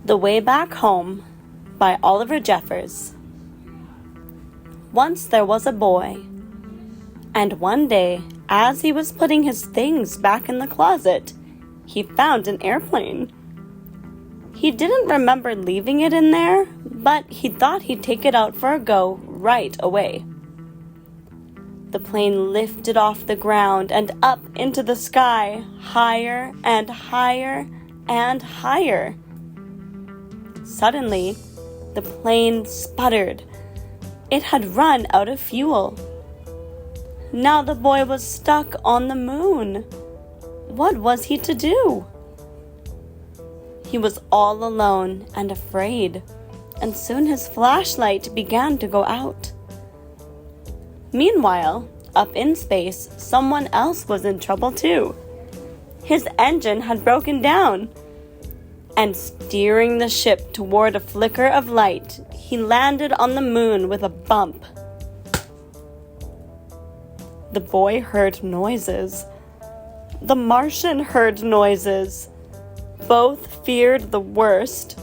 The Way Back Home by Oliver Jeffers. Once there was a boy, and one day, as he was putting his things back in the closet, he found an airplane. He didn't remember leaving it in there, but he thought he'd take it out for a go right away. The plane lifted off the ground and up into the sky, higher and higher and higher. Suddenly, the plane sputtered. It had run out of fuel. Now the boy was stuck on the moon. What was he to do? He was all alone and afraid, and soon his flashlight began to go out. Meanwhile, up in space, someone else was in trouble too. His engine had broken down, and steering the ship toward a flicker of light, he landed on the moon with a bump. The boy heard noises. The Martian heard noises. Both feared the worst.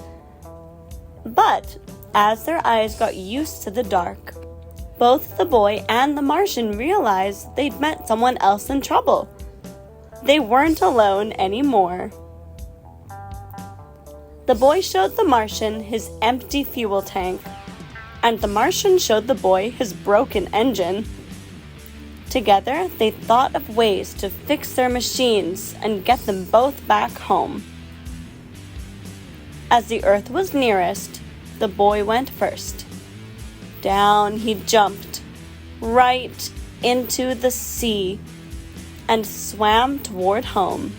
But as their eyes got used to the dark, both the boy and the Martian realized they'd met someone else in trouble. They weren't alone anymore. The boy showed the Martian his empty fuel tank, and the Martian showed the boy his broken engine. Together, they thought of ways to fix their machines and get them both back home. As the Earth was nearest, the boy went first. Down he jumped, right into the sea, and swam toward home.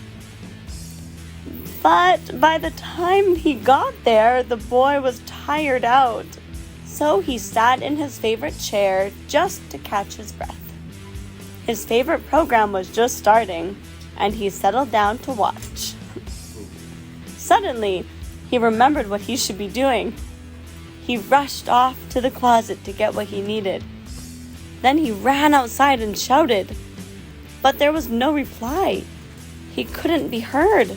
But by the time he got there, the boy was tired out, so he sat in his favorite chair just to catch his breath. His favorite program was just starting, and he settled down to watch. Suddenly, he remembered what he should be doing. He rushed off to the closet to get what he needed. Then he ran outside and shouted, but there was no reply. He couldn't be heard.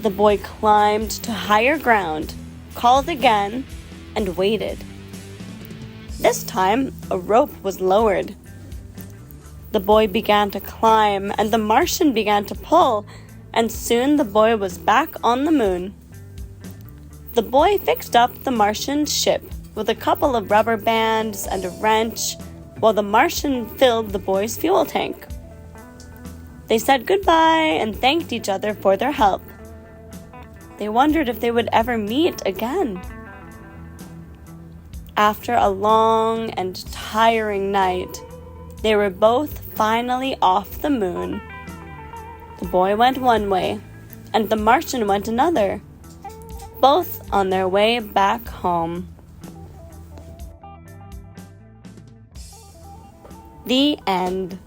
The boy climbed to higher ground, called again, and waited. This time, a rope was lowered. The boy began to climb, and the Martian began to pull, and soon the boy was back on the moon. The boy fixed up the Martian's ship with a couple of rubber bands and a wrench, while the Martian filled the boy's fuel tank. They said goodbye and thanked each other for their help. They wondered if they would ever meet again. After a long and tiring night, they were both finally off the moon. The boy went one way, and the Martian went another, both on their way back home. The end.